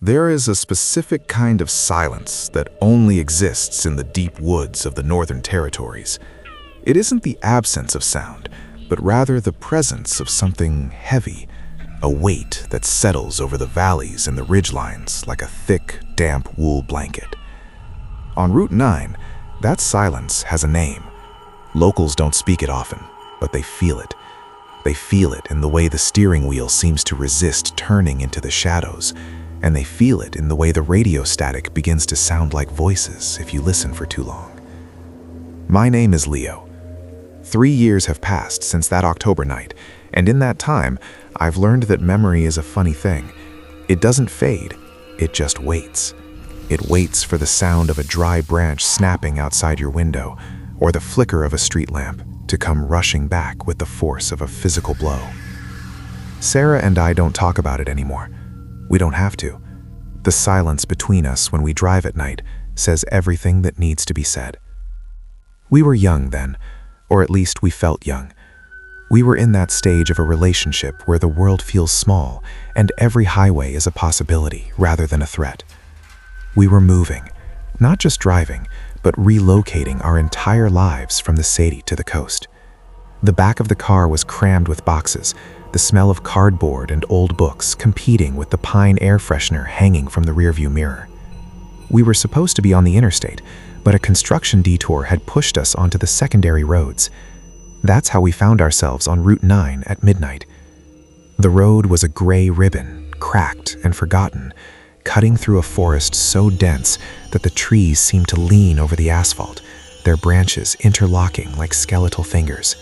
There is a specific kind of silence that only exists in the deep woods of the Northern Territories. It isn't the absence of sound, but rather the presence of something heavy, a weight that settles over the valleys and the ridgelines like a thick, damp wool blanket. On Route 9, that silence has a name. Locals don't speak it often, but they feel it. They feel it in the way the steering wheel seems to resist turning into the shadows, and they feel it in the way the radio static begins to sound like voices if you listen for too long. My name is Leo. 3 years have passed since that October night, and in that time, I've learned that memory is a funny thing. It doesn't fade, it just waits. It waits for the sound of a dry branch snapping outside your window, or the flicker of a street lamp to come rushing back with the force of a physical blow. Sarah and I don't talk about it anymore. We don't have to. The silence between us when we drive at night says everything that needs to be said. We were young then, or at least we felt young. We were in that stage of a relationship where the world feels small and every highway is a possibility rather than a threat. We were moving, not just driving, but relocating our entire lives from the city to the coast. The back of the car was crammed with boxes, the smell of cardboard and old books competing with the pine air freshener hanging from the rearview mirror. We were supposed to be on the interstate, but a construction detour had pushed us onto the secondary roads. That's how we found ourselves on Route 9 at midnight. The road was a gray ribbon, cracked and forgotten, cutting through a forest so dense that the trees seemed to lean over the asphalt, their branches interlocking like skeletal fingers.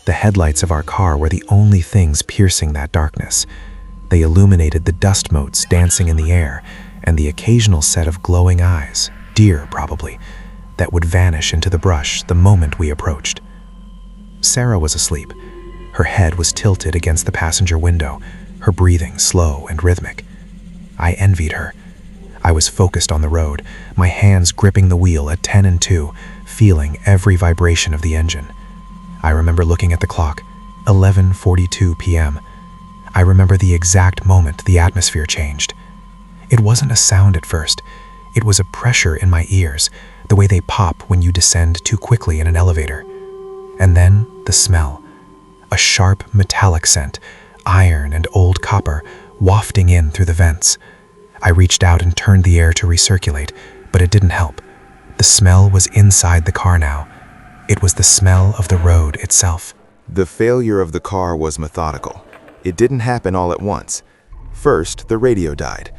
The headlights of our car were the only things piercing that darkness. They illuminated the dust motes dancing in the air and the occasional set of glowing eyes, deer probably, that would vanish into the brush the moment we approached. Sarah was asleep. Her head was tilted against the passenger window, her breathing slow and rhythmic. I envied her. I was focused on the road, my hands gripping the wheel at 10 and 2, feeling every vibration of the engine. I remember looking at the clock, 11:42 p.m. I remember the exact moment the atmosphere changed. It wasn't a sound at first. It was a pressure in my ears, the way they pop when you descend too quickly in an elevator. And then the smell, a sharp metallic scent, iron and old copper, wafting in through the vents. I reached out and turned the air to recirculate, but it didn't help. The smell was inside the car now. It was the smell of the road itself. The failure of the car was methodical. It didn't happen all at once. First, the radio died.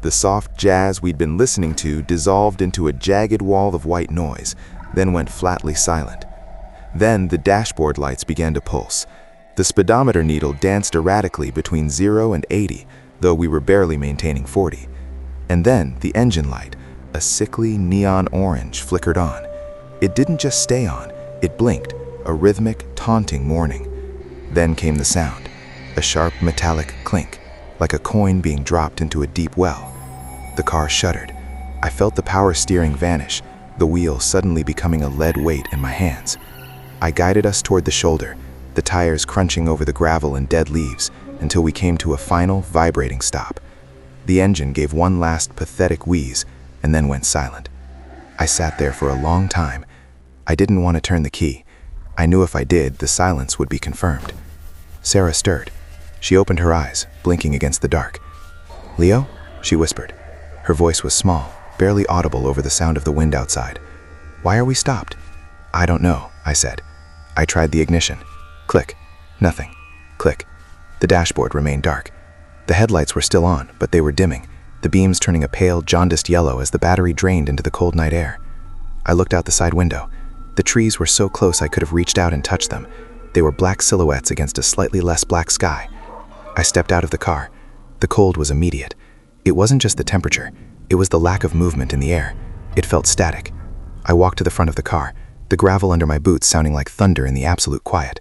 The soft jazz we'd been listening to dissolved into a jagged wall of white noise, then went flatly silent. Then the dashboard lights began to pulse. The speedometer needle danced erratically between 0 and 80, though we were barely maintaining 40. And then the engine light, a sickly neon orange, flickered on. It didn't just stay on, it blinked, a rhythmic, taunting warning. Then came the sound, a sharp metallic clink, like a coin being dropped into a deep well. The car shuddered. I felt the power steering vanish, the wheel suddenly becoming a lead weight in my hands. I guided us toward the shoulder, the tires crunching over the gravel and dead leaves, until we came to a final, vibrating stop. The engine gave one last pathetic wheeze, and then went silent. I sat there for a long time. I didn't want to turn the key. I knew if I did, the silence would be confirmed. Sarah stirred. She opened her eyes, blinking against the dark. "Leo?" she whispered. Her voice was small, barely audible over the sound of the wind outside. "Why are we stopped?" "I don't know," I said. I tried the ignition. Click. Nothing. Click. The dashboard remained dark. The headlights were still on, but they were dimming, the beams turning a pale, jaundiced yellow as the battery drained into the cold night air. I looked out the side window. The trees were so close I could have reached out and touched them. They were black silhouettes against a slightly less black sky. I stepped out of the car. The cold was immediate. It wasn't just the temperature. It was the lack of movement in the air. It felt static. I walked to the front of the car, the gravel under my boots sounding like thunder in the absolute quiet.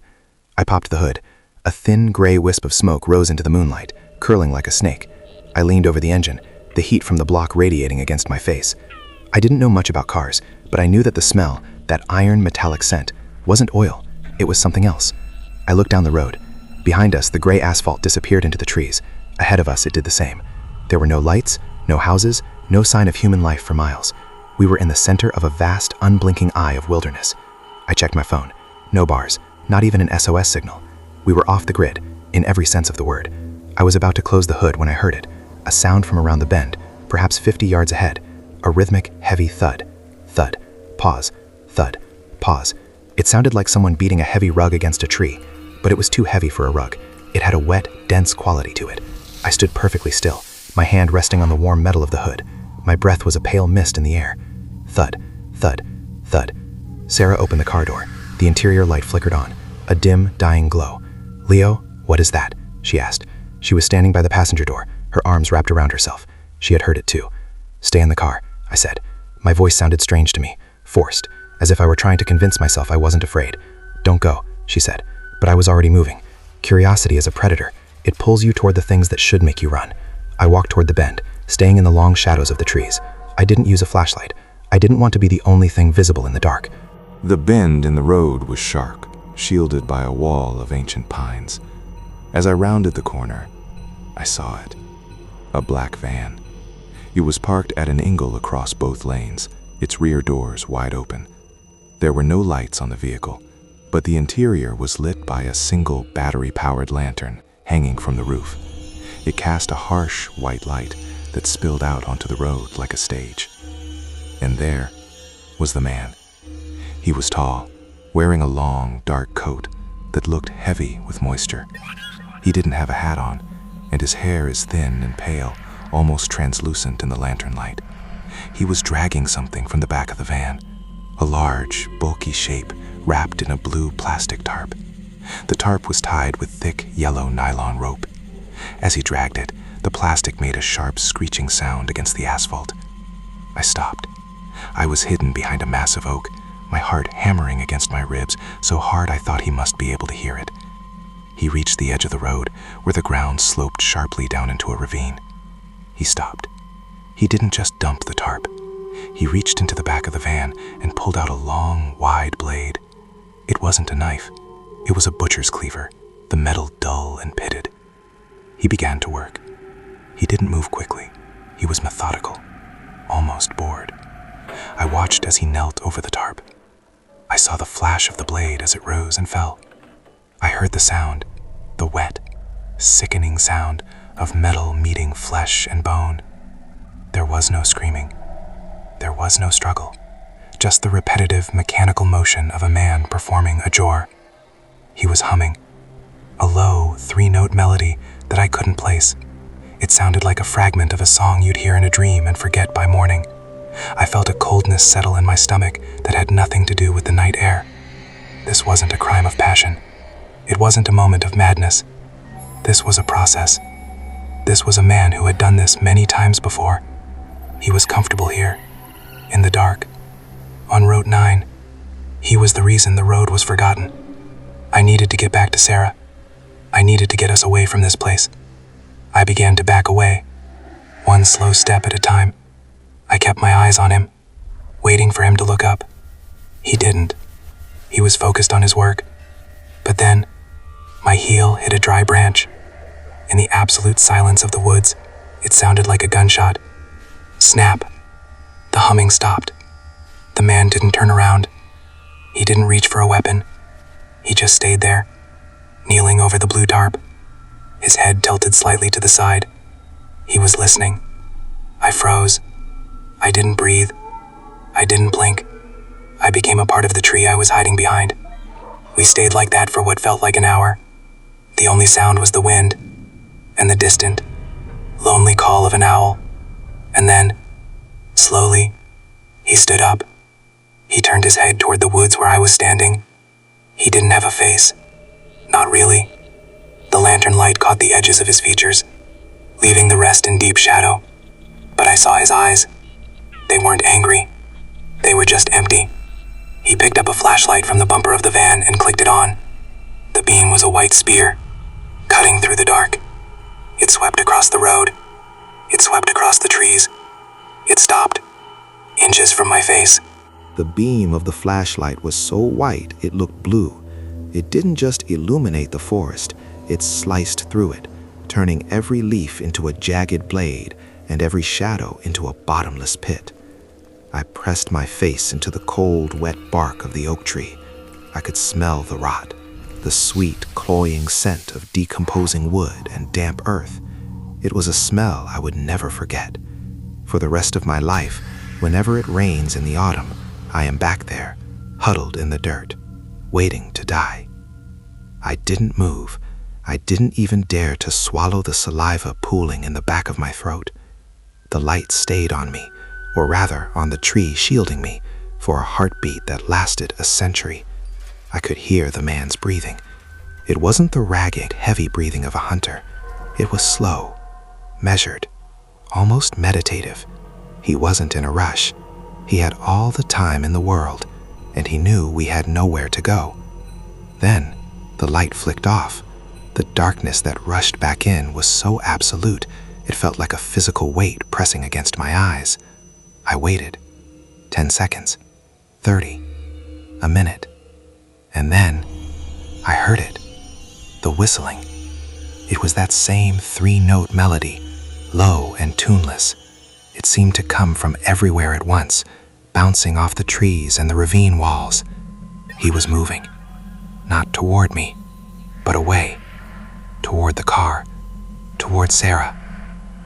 I popped the hood. A thin, gray wisp of smoke rose into the moonlight, curling like a snake. I leaned over the engine, the heat from the block radiating against my face. I didn't know much about cars, but I knew that the smell, that iron metallic scent, wasn't oil. It was something else. I looked down the road. Behind us, the gray asphalt disappeared into the trees. Ahead of us, it did the same. There were no lights, no houses, no sign of human life for miles. We were in the center of a vast, unblinking eye of wilderness. I checked my phone. No bars, not even an SOS signal. We were off the grid, in every sense of the word. I was about to close the hood when I heard it. A sound from around the bend, perhaps 50 yards ahead. A rhythmic, heavy thud. Thud. Pause. Thud. Pause. It sounded like someone beating a heavy rug against a tree, but it was too heavy for a rug. It had a wet, dense quality to it. I stood perfectly still, my hand resting on the warm metal of the hood. My breath was a pale mist in the air. Thud. Thud. Thud. Sarah opened the car door. The interior light flickered on, a dim, dying glow. "Leo, what is that?" she asked. She was standing by the passenger door, her arms wrapped around herself. She had heard it too. "Stay in the car," I said. My voice sounded strange to me, forced, as if I were trying to convince myself I wasn't afraid. "Don't go," she said, but I was already moving. Curiosity is a predator. It pulls you toward the things that should make you run. I walked toward the bend, staying in the long shadows of the trees. I didn't use a flashlight. I didn't want to be the only thing visible in the dark. The bend in the road was sharp, shielded by a wall of ancient pines. As I rounded the corner, I saw it. A black van. It was parked at an angle across both lanes, its rear doors wide open. There were no lights on the vehicle, but the interior was lit by a single battery-powered lantern hanging from the roof. It cast a harsh white light that spilled out onto the road like a stage. And there was the man. He was tall, wearing a long, dark coat that looked heavy with moisture. He didn't have a hat on, and his hair is thin and pale, almost translucent in the lantern light. He was dragging something from the back of the van, a large, bulky shape wrapped in a blue plastic tarp. The tarp was tied with thick, yellow nylon rope. As he dragged it, the plastic made a sharp, screeching sound against the asphalt. I stopped. I was hidden behind a massive oak, my heart hammering against my ribs so hard I thought he must be able to hear it. He reached the edge of the road, where the ground sloped sharply down into a ravine. He stopped. He didn't just dump the tarp. He reached into the back of the van and pulled out a long, wide blade. It wasn't a knife. It was a butcher's cleaver, the metal dull and pitted. He began to work. He didn't move quickly. He was methodical, almost bored. I watched as he knelt over the tarp. I saw the flash of the blade as it rose and fell. I heard the sound, the wet, sickening sound of metal meeting flesh and bone. There was no screaming. There was no struggle. Just the repetitive, mechanical motion of a man performing a chore. He was humming, a low, three-note melody that I couldn't place. It sounded like a fragment of a song you'd hear in a dream and forget by morning. I felt a coldness settle in my stomach that had nothing to do with the night air. This wasn't a crime of passion. It wasn't a moment of madness. This was a process. This was a man who had done this many times before. He was comfortable here, in the dark, on Route 9. He was the reason the road was forgotten. I needed to get back to Sarah. I needed to get us away from this place. I began to back away, one slow step at a time. I kept my eyes on him, waiting for him to look up. He didn't. He was focused on his work. But then, my heel hit a dry branch. In the absolute silence of the woods, it sounded like a gunshot. Snap. The humming stopped. The man didn't turn around. He didn't reach for a weapon. He just stayed there, kneeling over the blue tarp, his head tilted slightly to the side. He was listening. I froze. I didn't breathe. I didn't blink. I became a part of the tree I was hiding behind. We stayed like that for what felt like an hour. The only sound was the wind and the distant, lonely call of an owl. And then, slowly, he stood up. He turned his head toward the woods where I was standing. He didn't have a face. Not really. The lantern light caught the edges of his features, leaving the rest in deep shadow. But I saw his eyes. They weren't angry. They were just empty. He picked up a flashlight from the bumper of the van and clicked it on. The beam was a white spear, cutting through the dark. It swept across the road. It swept across the trees. It stopped, inches from my face. The beam of the flashlight was so white it looked blue. It didn't just illuminate the forest, it sliced through it, turning every leaf into a jagged blade and every shadow into a bottomless pit. I pressed my face into the cold, wet bark of the oak tree. I could smell the rot, the sweet, cloying scent of decomposing wood and damp earth. It was a smell I would never forget. For the rest of my life, whenever it rains in the autumn, I am back there, huddled in the dirt, waiting to die. I didn't move. I didn't even dare to swallow the saliva pooling in the back of my throat. The light stayed on me, or rather on the tree shielding me, for a heartbeat that lasted a century. I could hear the man's breathing. It wasn't the ragged, heavy breathing of a hunter. It was slow, measured, almost meditative. He wasn't in a rush. He had all the time in the world, and he knew we had nowhere to go. Then, the light flicked off. The darkness that rushed back in was so absolute, it felt like a physical weight pressing against my eyes. I waited. 10 seconds. 30. A minute. And then, I heard it. The whistling. It was that same 3-note melody, low and tuneless. It seemed to come from everywhere at once, bouncing off the trees and the ravine walls. He was moving. Not toward me, but away. Toward the car. Toward Sarah.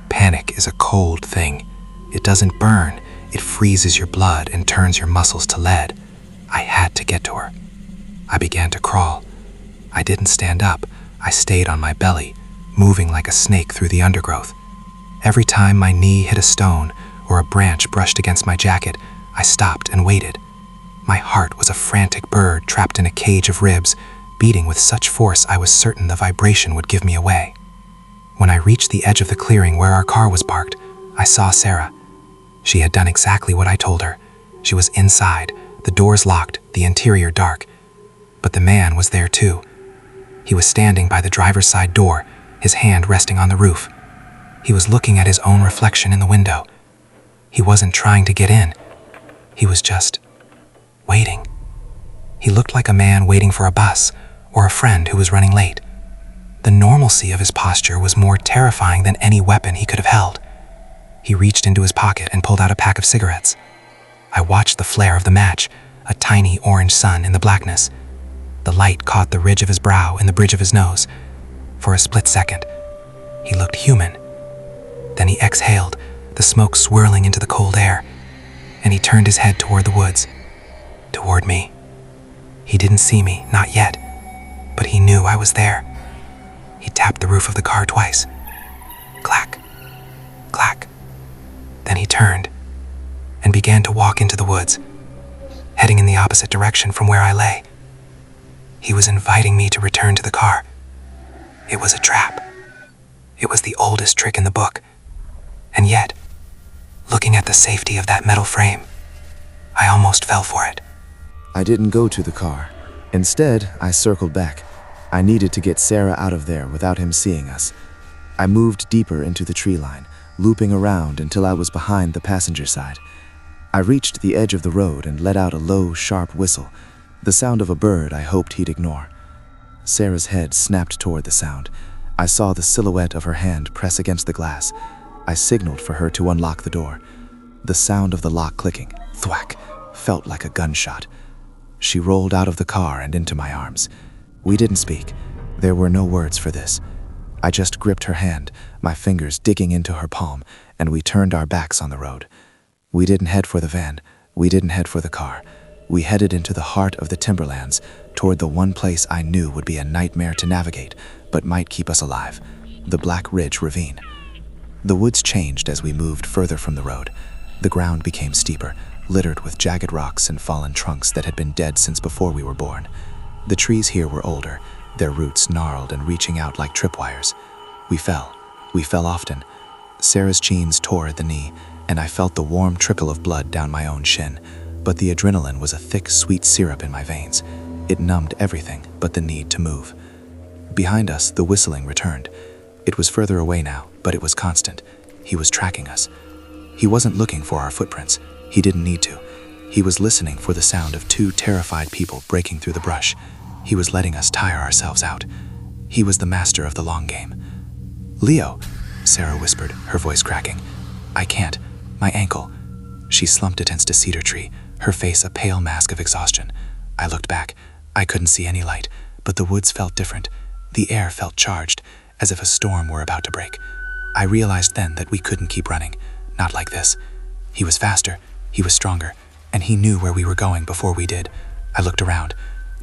Panic is a cold thing. It doesn't burn. It freezes your blood and turns your muscles to lead. I had to get to her. I began to crawl. I didn't stand up. I stayed on my belly, moving like a snake through the undergrowth. Every time my knee hit a stone or a branch brushed against my jacket, I stopped and waited. My heart was a frantic bird trapped in a cage of ribs, beating with such force I was certain the vibration would give me away. When I reached the edge of the clearing where our car was parked, I saw Sarah. She had done exactly what I told her. She was inside, the doors locked, the interior dark. But the man was there too. He was standing by the driver's side door, his hand resting on the roof. He was looking at his own reflection in the window. He wasn't trying to get in. He was just waiting. He looked like a man waiting for a bus or a friend who was running late. The normalcy of his posture was more terrifying than any weapon he could have held. He reached into his pocket and pulled out a pack of cigarettes. I watched the flare of the match, a tiny orange sun in the blackness. The light caught the ridge of his brow and the bridge of his nose. For a split second, he looked human. Then he exhaled, the smoke swirling into the cold air, and he turned his head toward the woods, toward me. He didn't see me, not yet, but he knew I was there. He tapped the roof of the car twice. Clack, clack. Then he turned and began to walk into the woods, heading in the opposite direction from where I lay. He was inviting me to return to the car. It was a trap. It was the oldest trick in the book. And yet, looking at the safety of that metal frame, I almost fell for it. I didn't go to the car. Instead, I circled back. I needed to get Sarah out of there without him seeing us. I moved deeper into the tree line, looping around until I was behind the passenger side. I reached the edge of the road and let out a low, sharp whistle, the sound of a bird I hoped he'd ignore. Sarah's head snapped toward the sound. I saw the silhouette of her hand press against the glass. I signaled for her to unlock the door. The sound of the lock clicking, thwack, felt like a gunshot. She rolled out of the car and into my arms. We didn't speak. There were no words for this. I just gripped her hand, my fingers digging into her palm, and we turned our backs on the road. We didn't head for the van. We didn't head for the car. We headed into the heart of the timberlands, toward the one place I knew would be a nightmare to navigate, but might keep us alive, the Black Ridge Ravine. The woods changed as we moved further from the road. The ground became steeper, littered with jagged rocks and fallen trunks that had been dead since before we were born. The trees here were older, their roots gnarled and reaching out like tripwires. We fell. We fell often. Sarah's jeans tore at the knee, and I felt the warm trickle of blood down my own shin. But the adrenaline was a thick, sweet syrup in my veins. It numbed everything but the need to move. Behind us, the whistling returned. It was further away now, but it was constant. He was tracking us. He wasn't looking for our footprints. He didn't need to. He was listening for the sound of two terrified people breaking through the brush. He was letting us tire ourselves out. He was the master of the long game. "Leo," Sarah whispered, her voice cracking. "I can't. My ankle." She slumped against a cedar tree, her face a pale mask of exhaustion. I looked back. I couldn't see any light, but the woods felt different. The air felt charged, as if a storm were about to break. I realized then that we couldn't keep running. Not like this. He was faster, he was stronger, and he knew where we were going before we did. I looked around.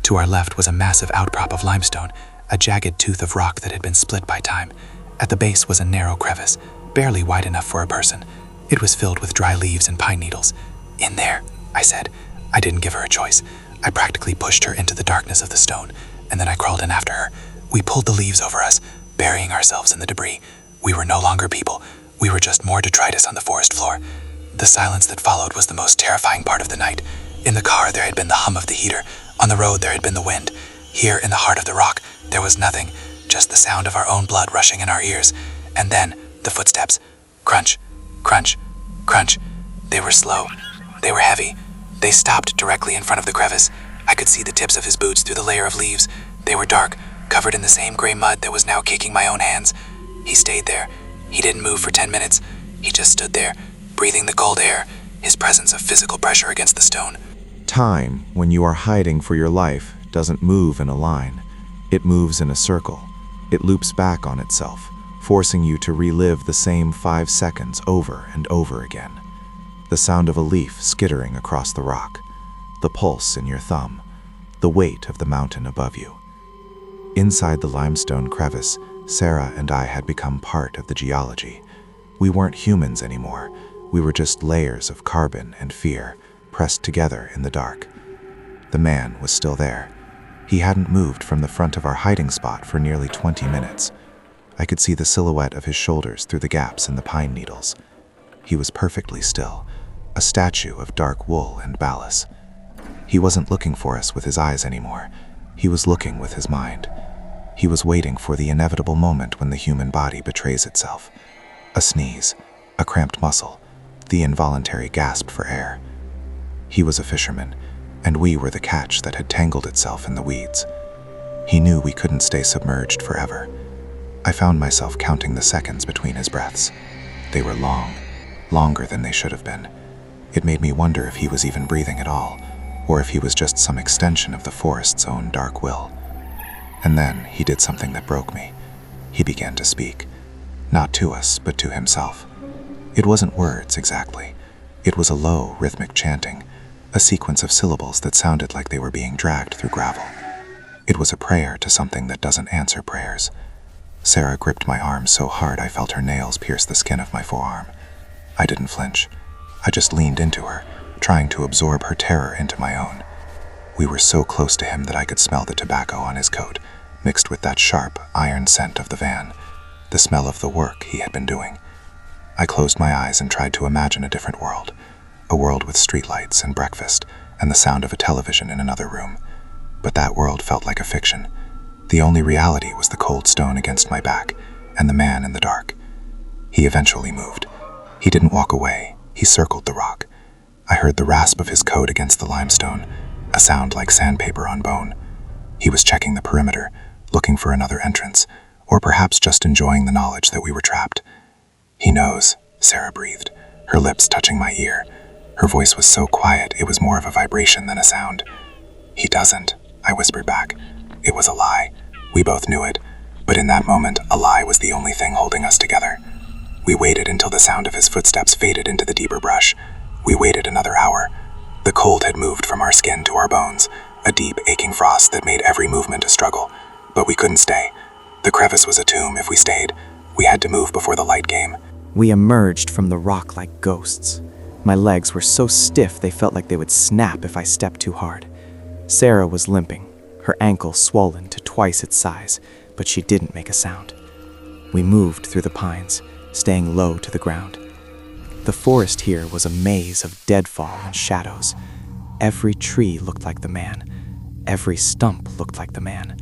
To our left was a massive outcrop of limestone, a jagged tooth of rock that had been split by time. At the base was a narrow crevice, barely wide enough for a person. It was filled with dry leaves and pine needles. "In there," I said. I didn't give her a choice. I practically pushed her into the darkness of the stone, and then I crawled in after her. We pulled the leaves over us, burying ourselves in the debris. We were no longer people. We were just more detritus on the forest floor. The silence that followed was the most terrifying part of the night. In the car, there had been the hum of the heater. On the road, there had been the wind. Here, in the heart of the rock, there was nothing, just the sound of our own blood rushing in our ears. And then, the footsteps. Crunch, crunch, crunch. They were slow. They were heavy. They stopped directly in front of the crevice. I could see the tips of his boots through the layer of leaves. They were dark, covered in the same gray mud that was now caking my own hands. He stayed there. He didn't move for 10 minutes. He just stood there, breathing the cold air, his presence of physical pressure against the stone. Time, when you are hiding for your life, doesn't move in a line. It moves in a circle. It loops back on itself, forcing you to relive the same 5 seconds over and over again. The sound of a leaf skittering across the rock, the pulse in your thumb, the weight of the mountain above you. Inside the limestone crevice, Sarah and I had become part of the geology. We weren't humans anymore. We were just layers of carbon and fear, pressed together in the dark. The man was still there. He hadn't moved from the front of our hiding spot for nearly 20 minutes. I could see the silhouette of his shoulders through the gaps in the pine needles. He was perfectly still, a statue of dark wool and ballast. He wasn't looking for us with his eyes anymore. He was looking with his mind. He was waiting for the inevitable moment when the human body betrays itself. A sneeze, a cramped muscle, the involuntary gasp for air. He was a fisherman, and we were the catch that had tangled itself in the weeds. He knew we couldn't stay submerged forever. I found myself counting the seconds between his breaths. They were long, longer than they should have been. It made me wonder if he was even breathing at all, or if he was just some extension of the forest's own dark will. And then he did something that broke me. He began to speak, not to us, but to himself. It wasn't words exactly. It was a low, rhythmic chanting, a sequence of syllables that sounded like they were being dragged through gravel. It was a prayer to something that doesn't answer prayers. Sarah gripped my arm so hard I felt her nails pierce the skin of my forearm. I didn't flinch. I just leaned into her, trying to absorb her terror into my own. We were so close to him that I could smell the tobacco on his coat, mixed with that sharp, iron scent of the van, the smell of the work he had been doing. I closed my eyes and tried to imagine a different world, a world with streetlights and breakfast and the sound of a television in another room. But that world felt like a fiction. The only reality was the cold stone against my back and the man in the dark. He eventually moved. He didn't walk away. He circled the rock. I heard the rasp of his coat against the limestone, a sound like sandpaper on bone. He was checking the perimeter, looking for another entrance, or perhaps just enjoying the knowledge that we were trapped. "He knows," Sarah breathed, her lips touching my ear. Her voice was so quiet it was more of a vibration than a sound. "He doesn't," I whispered back. It was a lie. We both knew it, but in that moment, a lie was the only thing holding us together. We waited until the sound of his footsteps faded into the deeper brush. We waited another hour. The cold had moved from our skin to our bones, a deep, aching frost that made every movement a struggle. But we couldn't stay. The crevice was a tomb if we stayed. We had to move before the light came. We emerged from the rock like ghosts. My legs were so stiff they felt like they would snap if I stepped too hard. Sarah was limping, her ankle swollen to twice its size, but she didn't make a sound. We moved through the pines, staying low to the ground. The forest here was a maze of deadfall and shadows. Every tree looked like the man. Every stump looked like the man.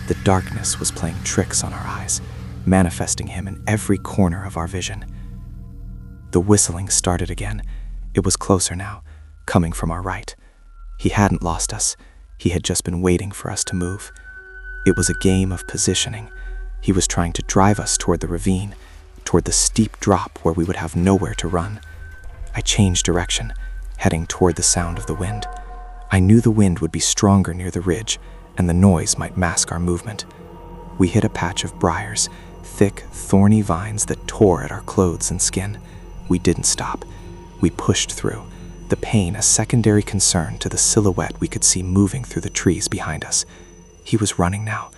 The darkness was playing tricks on our eyes, manifesting him in every corner of our vision. The whistling started again. It was closer now, coming from our right. He hadn't lost us. He had just been waiting for us to move. It was a game of positioning. He was trying to drive us toward the ravine, toward the steep drop where we would have nowhere to run. I changed direction, heading toward the sound of the wind. I knew the wind would be stronger near the ridge, and the noise might mask our movement. We hit a patch of briars, thick, thorny vines that tore at our clothes and skin. We didn't stop. We pushed through, the pain a secondary concern to the silhouette we could see moving through the trees behind us. He was running now,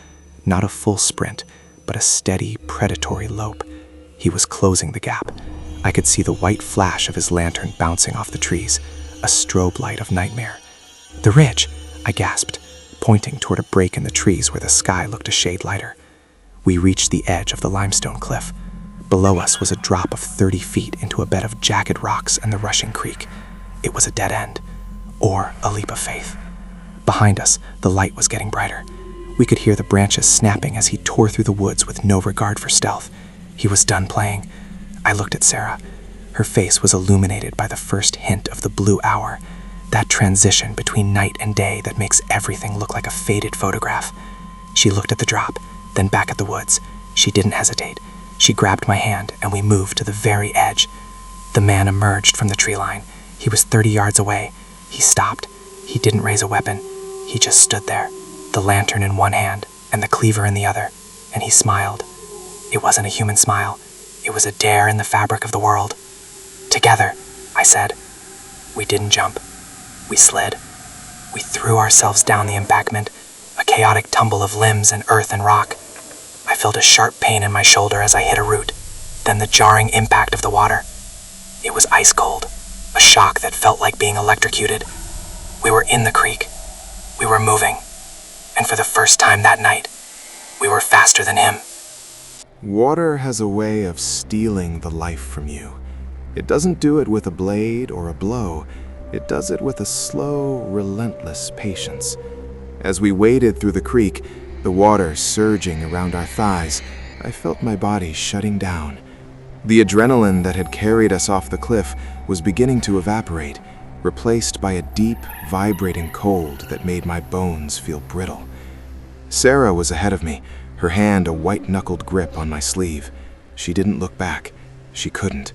not a full sprint, but a steady, predatory lope. He was closing the gap. I could see the white flash of his lantern bouncing off the trees, a strobe light of nightmare. "The ridge!" I gasped, pointing toward a break in the trees where the sky looked a shade lighter. We reached the edge of the limestone cliff. Below us was a drop of 30 feet into a bed of jagged rocks and the rushing creek. It was a dead end, or a leap of faith. Behind us, the light was getting brighter. We could hear the branches snapping as he tore through the woods with no regard for stealth. He was done playing. I looked at Sarah. Her face was illuminated by the first hint of the blue hour, that transition between night and day that makes everything look like a faded photograph. She looked at the drop, then back at the woods. She didn't hesitate. She grabbed my hand, and we moved to the very edge. The man emerged from the tree line. He was 30 yards away. He stopped. He didn't raise a weapon. He just stood there, the lantern in one hand and the cleaver in the other, and he smiled. It wasn't a human smile. It was a dare in the fabric of the world. "Together," I said. We didn't jump. We slid. We threw ourselves down the embankment, a chaotic tumble of limbs and earth and rock. I felt a sharp pain in my shoulder as I hit a root, then the jarring impact of the water. It was ice cold, a shock that felt like being electrocuted. We were in the creek. We were moving. And for the first time that night, we were faster than him. Water has a way of stealing the life from you. It doesn't do it with a blade or a blow. It does it with a slow, relentless patience. As we waded through the creek, the water surging around our thighs, I felt my body shutting down. The adrenaline that had carried us off the cliff was beginning to evaporate, replaced by a deep, vibrating cold that made my bones feel brittle. Sarah was ahead of me, her hand a white-knuckled grip on my sleeve. She didn't look back. She couldn't.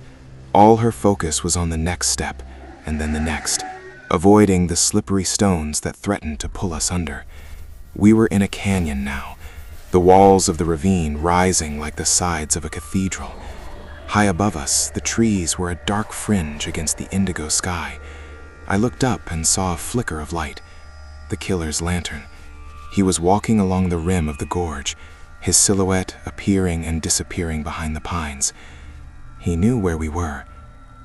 All her focus was on the next step, and then the next, avoiding the slippery stones that threatened to pull us under. We were in a canyon now, the walls of the ravine rising like the sides of a cathedral. High above us, the trees were a dark fringe against the indigo sky. I looked up and saw a flicker of light, the killer's lantern. He was walking along the rim of the gorge, his silhouette appearing and disappearing behind the pines. He knew where we were.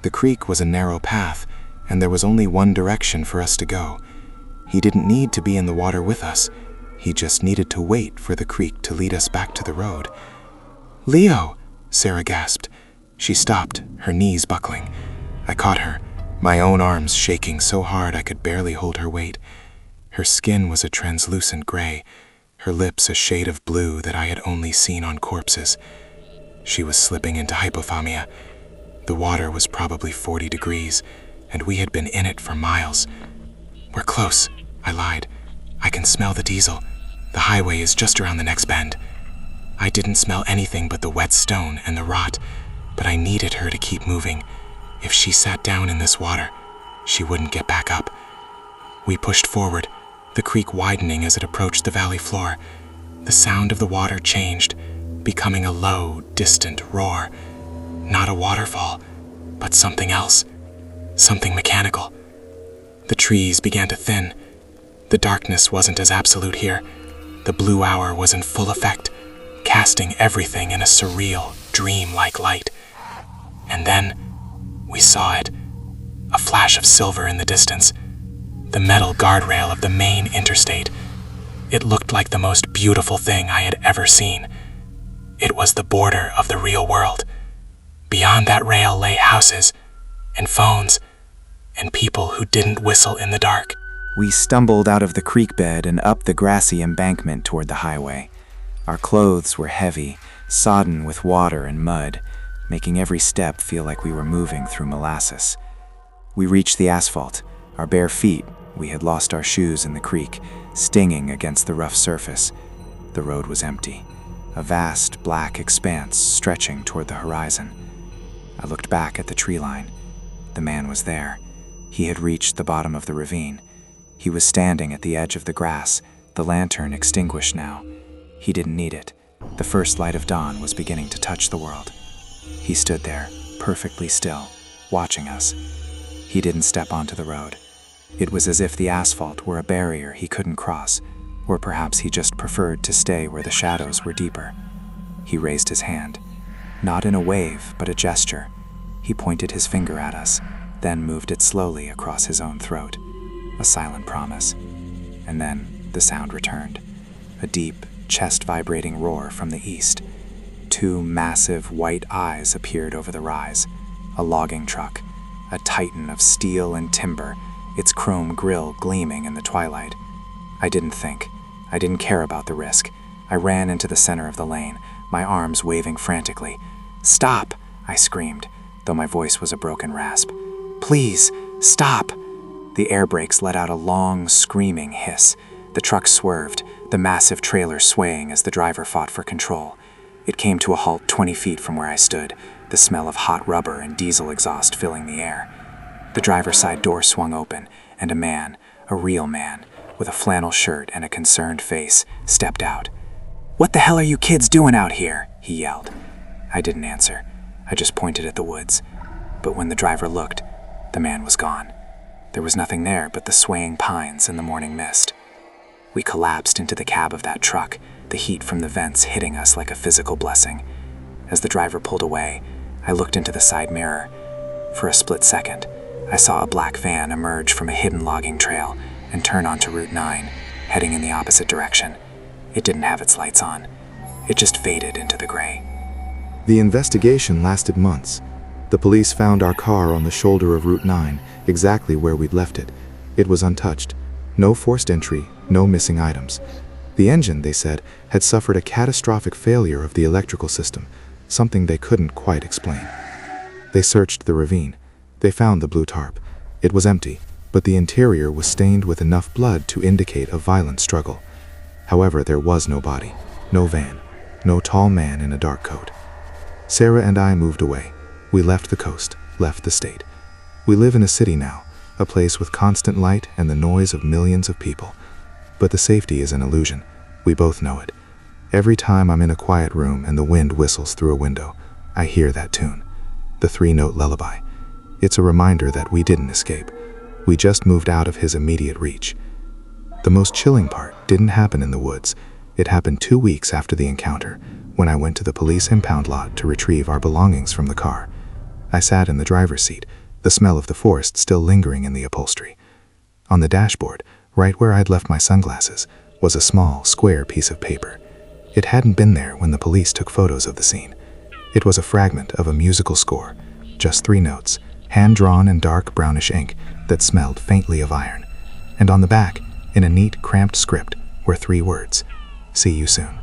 The creek was a narrow path, and there was only one direction for us to go. He didn't need to be in the water with us. He just needed to wait for the creek to lead us back to the road. "Leo!" Sarah gasped. She stopped, her knees buckling. I caught her, my own arms shaking so hard I could barely hold her weight. Her skin was a translucent gray, her lips a shade of blue that I had only seen on corpses. She was slipping into hypothermia. The water was probably 40 degrees, and we had been in it for miles. "We're close," I lied. "I can smell the diesel. The highway is just around the next bend." I didn't smell anything but the wet stone and the rot, but I needed her to keep moving. If she sat down in this water, she wouldn't get back up. We pushed forward, the creek widening as it approached the valley floor. The sound of the water changed, becoming a low, distant roar. Not a waterfall, but something else, something mechanical. The trees began to thin. The darkness wasn't as absolute here. The blue hour was in full effect, casting everything in a surreal, dream-like light. And then we saw it, a flash of silver in the distance, the metal guardrail of the main interstate. It looked like the most beautiful thing I had ever seen. It was the border of the real world. Beyond that rail lay houses and phones and people who didn't whistle in the dark. We stumbled out of the creek bed and up the grassy embankment toward the highway. Our clothes were heavy, sodden with water and mud, making every step feel like we were moving through molasses. We reached the asphalt, our bare feet, we had lost our shoes in the creek, stinging against the rough surface. The road was empty. A vast, black expanse stretching toward the horizon. I looked back at the tree line. The man was there. He had reached the bottom of the ravine. He was standing at the edge of the grass, the lantern extinguished now. He didn't need it. The first light of dawn was beginning to touch the world. He stood there, perfectly still, watching us. He didn't step onto the road. It was as if the asphalt were a barrier he couldn't cross, or perhaps he just preferred to stay where the shadows were deeper. He raised his hand. Not in a wave, but a gesture. He pointed his finger at us, then moved it slowly across his own throat. A silent promise. And then the sound returned. A deep, chest-vibrating roar from the east. 2 massive white eyes appeared over the rise. A logging truck, a titan of steel and timber, its chrome grille gleaming in the twilight. I didn't think. I didn't care about the risk. I ran into the center of the lane, my arms waving frantically. "Stop!" I screamed, though my voice was a broken rasp. "Please, stop!" The air brakes let out a long, screaming hiss. The truck swerved, the massive trailer swaying as the driver fought for control. It came to a halt 20 feet from where I stood, the smell of hot rubber and diesel exhaust filling the air. The driver's side door swung open, and a man, a real man, with a flannel shirt and a concerned face, stepped out. "What the hell are you kids doing out here?" he yelled. I didn't answer. I just pointed at the woods. But when the driver looked, the man was gone. There was nothing there but the swaying pines and the morning mist. We collapsed into the cab of that truck, the heat from the vents hitting us like a physical blessing. As the driver pulled away, I looked into the side mirror. For a split second, I saw a black van emerge from a hidden logging trail and turn onto Route 9, heading in the opposite direction. It didn't have its lights on. It just faded into the gray. The investigation lasted months. The police found our car on the shoulder of Route 9, exactly where we'd left it. It was untouched. No forced entry, no missing items. The engine, they said, had suffered a catastrophic failure of the electrical system, something they couldn't quite explain. They searched the ravine. They found the blue tarp. It was empty, but the interior was stained with enough blood to indicate a violent struggle. However, there was no body, no van, no tall man in a dark coat. Sarah and I moved away. We left the coast, left the state. We live in a city now, a place with constant light and the noise of millions of people. But the safety is an illusion. We both know it. Every time I'm in a quiet room and the wind whistles through a window, I hear that tune, the 3-note lullaby. It's a reminder that we didn't escape. We just moved out of his immediate reach. The most chilling part didn't happen in the woods. It happened 2 weeks after the encounter, when I went to the police impound lot to retrieve our belongings from the car. I sat in the driver's seat, the smell of the forest still lingering in the upholstery. On the dashboard, right where I'd left my sunglasses, was a small, square piece of paper. It hadn't been there when the police took photos of the scene. It was a fragment of a musical score, just 3 notes, hand-drawn in dark brownish ink that smelled faintly of iron. And on the back, in a neat, cramped script, were 3 words: "See you soon."